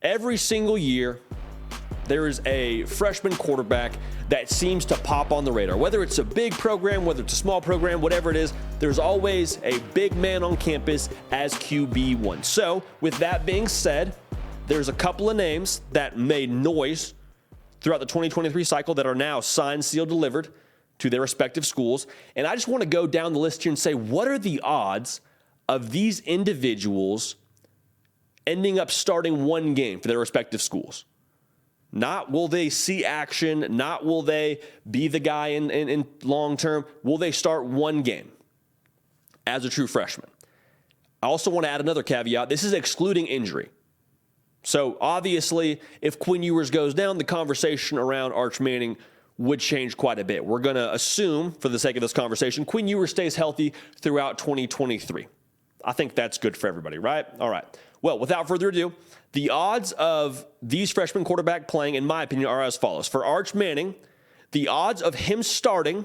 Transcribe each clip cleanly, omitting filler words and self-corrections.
Every single year, there is a freshman quarterback that seems to pop on the radar. Whether it's a big program, whether it's a small program, whatever it is, there's always a big man on campus as QB1. So, with that being said, there's a couple of names that made noise throughout the 2023 cycle that are now signed, sealed, delivered to their respective schools. And I just want to go down the list here and say, what are the odds of these individuals ending up starting one game for their respective schools? Not will they see action, not will they be the guy in long term. Will they start one game as a true freshman? I also want to add another caveat. This is excluding injury. So obviously, if Quinn Ewers goes down, the conversation around Arch Manning would change quite a bit. We're going to assume, for the sake of this conversation, Quinn Ewers stays healthy throughout 2023. I think that's good for everybody, right? All right. Well, without further ado, the odds of these freshman quarterback playing, in my opinion, are as follows. For Arch Manning, the odds of him starting,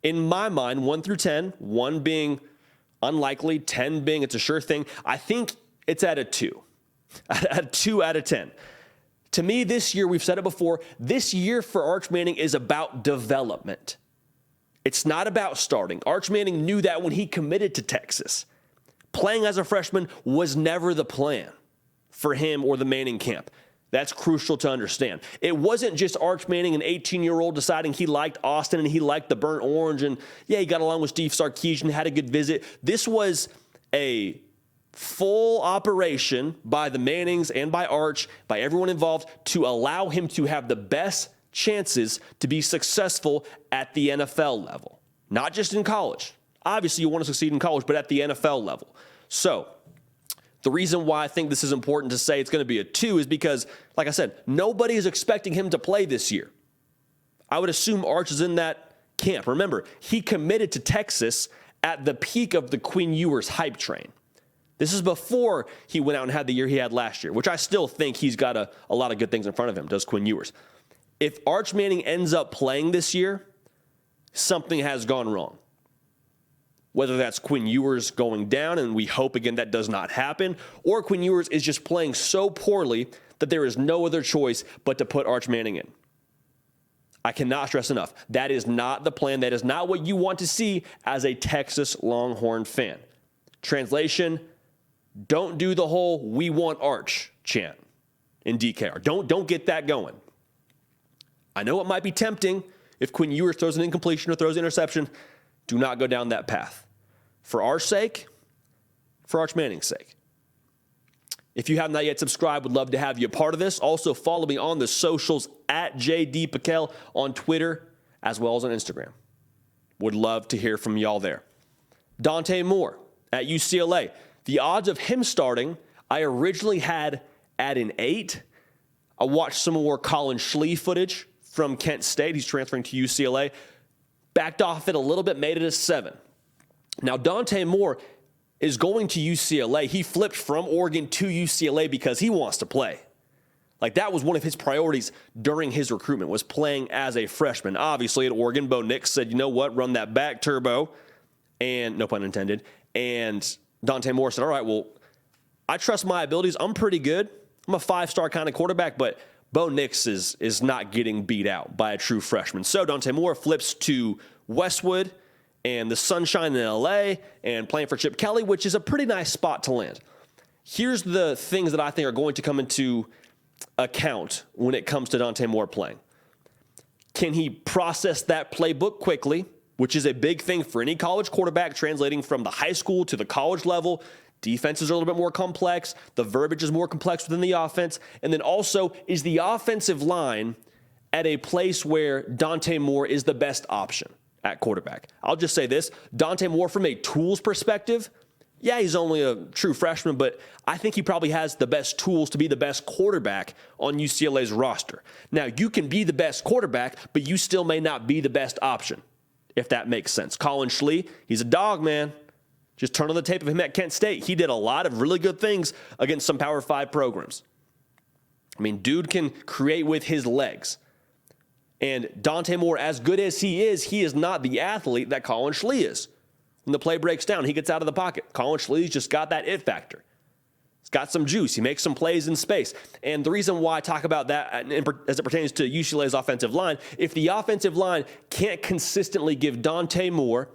in my mind, 1 through 10, 1 being unlikely, 10 being it's a sure thing, I think it's at a 2. At a 2 out of 10. To me, this year, we've said it before, this year for Arch Manning is about development. It's not about starting. Arch Manning knew that when he committed to Texas. Playing as a freshman was never the plan for him or the Manning camp. That's crucial to understand. It wasn't just Arch Manning, an 18-year-old, deciding he liked Austin and he liked the burnt orange. And yeah, he got along with Steve Sarkisian, had a good visit. This was a full operation by the Mannings and by Arch, by everyone involved, to allow him to have the best chances to be successful at the NFL level, not just in college. Obviously, you want to succeed in college, but at the NFL level. So the reason why I think this is important to say it's going to be a 2 is because, like I said, nobody is expecting him to play this year. I would assume Arch is in that camp. Remember, he committed to Texas at the peak of the Quinn Ewers hype train. This is before he went out and had the year he had last year, which I still think he's got a lot of good things in front of him, does Quinn Ewers. If Arch Manning ends up playing this year, something has gone wrong. Whether that's Quinn Ewers going down, and we hope, again, that does not happen, or Quinn Ewers is just playing so poorly that there is no other choice but to put Arch Manning in. I cannot stress enough. That is not the plan. That is not what you want to see as a Texas Longhorn fan. Translation, don't do the whole "we want Arch" chant in DKR. Don't get that going. I know it might be tempting if Quinn Ewers throws an incompletion or throws an interception. Do not go down that path. For our sake, for Arch Manning's sake. If you have not yet subscribed, would love to have you a part of this. Also, follow me on the socials at JD Piquel on Twitter as well as on Instagram. Would love to hear from y'all there. Dante Moore at UCLA. The odds of him starting, I originally had at an 8. I watched some more Colin Schlee footage from Kent State. He's transferring to UCLA. Backed off it a little bit, made it a 7. Now, Dante Moore is going to UCLA. He flipped from Oregon to UCLA because he wants to play. Like, that was one of his priorities during his recruitment, was playing as a freshman. Obviously, at Oregon, Bo Nix said, you know what, run that back turbo, and no pun intended. And Dante Moore said, all right, well, I trust my abilities. I'm pretty good. I'm a 5-star kind of quarterback, but Bo Nix is not getting beat out by a true freshman. So Dante Moore flips to Westwood and the sunshine in L.A. and playing for Chip Kelly, which is a pretty nice spot to land. Here's the things that I think are going to come into account when it comes to Dante Moore playing. Can he process that playbook quickly, which is a big thing for any college quarterback, translating from the high school to the college level? Defenses are a little bit more complex. The verbiage is more complex within the offense. And then also, is the offensive line at a place where Dante Moore is the best option at quarterback? I'll just say this. Dante Moore, from a tools perspective, yeah, he's only a true freshman, but I think he probably has the best tools to be the best quarterback on UCLA's roster. Now, you can be the best quarterback, but you still may not be the best option, if that makes sense. Colin Schlee, he's a dog, man. Just turn on the tape of him at Kent State. He did a lot of really good things against some Power 5 programs. I mean, dude can create with his legs. And Dante Moore, as good as he is not the athlete that Colin Schlee is. When the play breaks down, he gets out of the pocket. Colin Schlee's just got that it factor. He's got some juice. He makes some plays in space. And the reason why I talk about that as it pertains to UCLA's offensive line, if the offensive line can't consistently give Dante Moore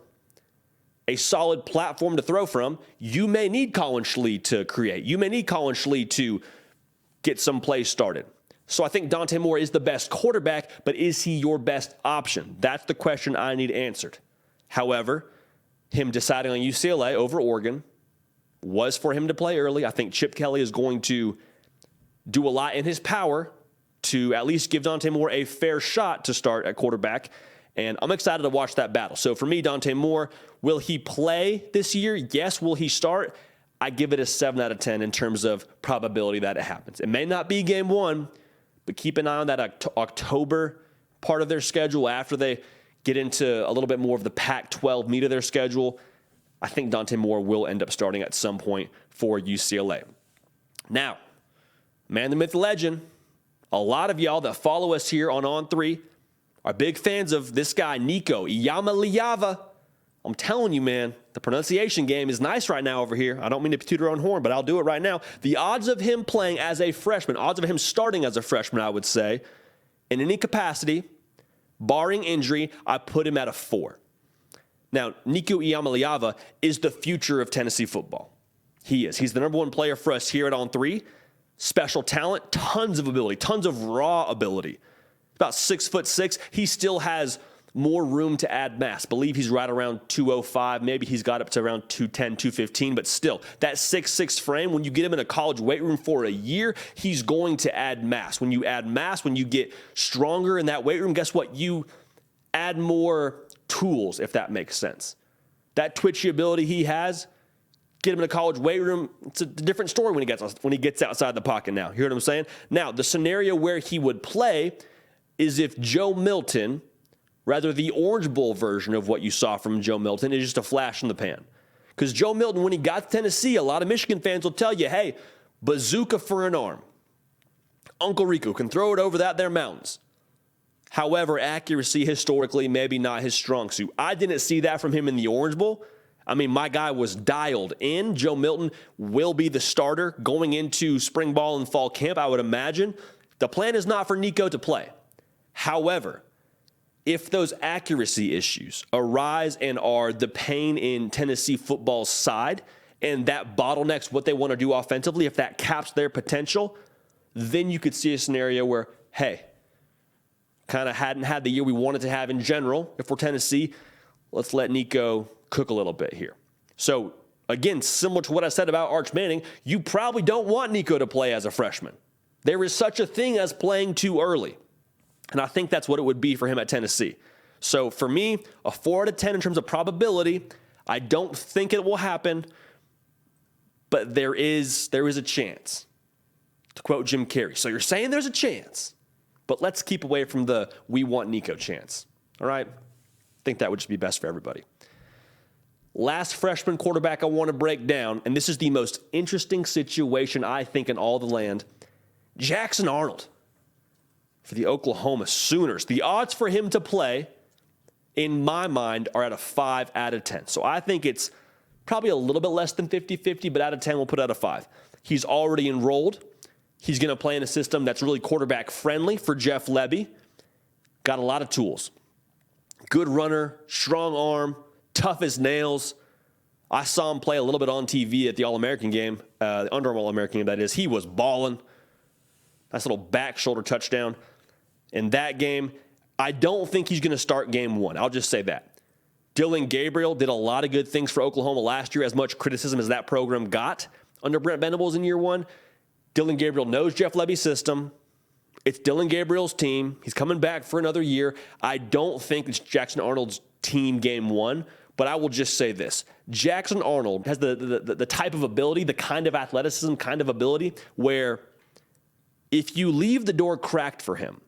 a solid platform to throw from, you may need Colin Schley to create. You may need Colin Schley to get some plays started. So I think Dante Moore is the best quarterback, but is he your best option? That's the question I need answered. However, him deciding on UCLA over Oregon was for him to play early. I think Chip Kelly is going to do a lot in his power to at least give Dante Moore a fair shot to start at quarterback. And I'm excited to watch that battle. So for me, Dante Moore, will he play this year? Yes. Will he start? I give it a 7 out of 10 in terms of probability that it happens. It may not be game one, but keep an eye on that October part of their schedule after they get into a little bit more of the Pac-12 meat of their schedule. I think Dante Moore will end up starting at some point for UCLA. Now, man, the myth, legend, a lot of y'all that follow us here on On3 are big fans of this guy, Nico Iamaleava. I'm telling you, man, the pronunciation game is nice right now over here. I don't mean to toot our own horn, but I'll do it right now. The odds of him playing as a freshman, odds of him starting as a freshman, I would say, in any capacity, barring injury, I put him at a 4. Now, Nico Iamaleava is the future of Tennessee football. He is. He's the number one player for us here at On3. Special talent, tons of ability, tons of raw ability. About 6'6". He still has more room to add mass. Believe he's right around 205. Maybe he's got up to around 210, 215. But still, that 6'6" frame, when you get him in a college weight room for a year, he's going to add mass. When you add mass, when you get stronger in that weight room, guess what? You add more tools, if that makes sense. That twitchy ability he has, get him in a college weight room, it's a different story when he gets outside the pocket now. You hear what I'm saying? Now, the scenario where he would play is if Joe Milton, rather the Orange Bowl version of what you saw from Joe Milton, is just a flash in the pan. Because Joe Milton, when he got to Tennessee, a lot of Michigan fans will tell you, hey, bazooka for an arm. Uncle Rico can throw it over that there mountains. However, accuracy historically, maybe not his strong suit. I didn't see that from him in the Orange Bowl. I mean, my guy was dialed in. Joe Milton will be the starter going into spring ball and fall camp, I would imagine. The plan is not for Nico to play. However, if those accuracy issues arise and are the pain in Tennessee football's side, and that bottlenecks what they want to do offensively, if that caps their potential, then you could see a scenario where, hey, kind of hadn't had the year we wanted to have in general. If we're Tennessee, let's let Nico cook a little bit here. So, again, similar to what I said about Arch Manning, you probably don't want Nico to play as a freshman. There is such a thing as playing too early. And I think that's what it would be for him at Tennessee. So, for me, a 4 out of 10 in terms of probability. I don't think it will happen, but there is a chance. To quote Jim Carrey. So, you're saying there's a chance. But let's keep away from the we want Nico chance. All right? I think that would just be best for everybody. Last freshman quarterback I want to break down, and this is the most interesting situation I think in all the land. Jackson Arnold for the Oklahoma Sooners. The odds for him to play, in my mind, are at a 5 out of 10. So I think it's probably a little bit less than 50-50, but out of 10, we'll put out a 5. He's already enrolled. He's going to play in a system that's really quarterback friendly for Jeff Lebby. Got a lot of tools. Good runner, strong arm, tough as nails. I saw him play a little bit on TV at the All-American game, the Under Armour All-American game, that is. He was balling. Nice little back shoulder touchdown in that game. I don't think he's going to start game one. I'll just say that. Dylan Gabriel did a lot of good things for Oklahoma last year, as much criticism as that program got under Brent Venables in year one. Dylan Gabriel knows Jeff Lebby's system. It's Dylan Gabriel's team. He's coming back for another year. I don't think it's Jackson Arnold's team game one, but I will just say this. Jackson Arnold has the type of ability, the kind of athleticism, kind of ability where if you leave the door cracked for him,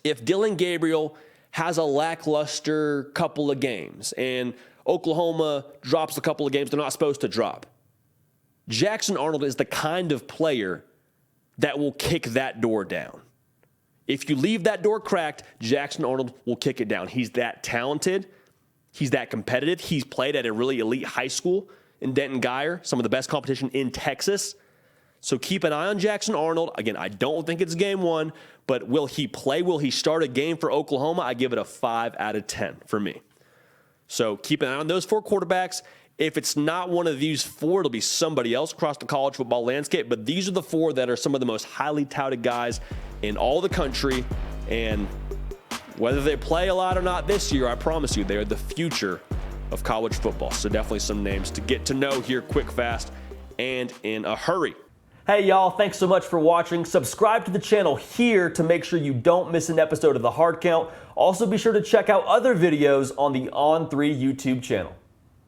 if Dylan Gabriel has a lackluster couple of games and Oklahoma drops a couple of games they're not supposed to drop, Jackson Arnold is the kind of player that will kick that door down. If you leave that door cracked, Jackson Arnold will kick it down. He's that talented. He's that competitive. He's played at a really elite high school in Denton Guyer, some of the best competition in Texas. So keep an eye on Jackson Arnold. Again, I don't think it's game one, but will he play? Will he start a game for Oklahoma? I give it a 5 out of 10 for me. So keep an eye on those 4 quarterbacks. If it's not one of these 4, it'll be somebody else across the college football landscape. But these are the 4 that are some of the most highly touted guys in all the country. And whether they play a lot or not this year, I promise you, they are the future of college football. So definitely some names to get to know here quick, fast, and in a hurry. Hey y'all, thanks so much for watching. Subscribe to the channel here to make sure you don't miss an episode of The Hard Count. Also be sure to check out other videos on the On3 YouTube channel.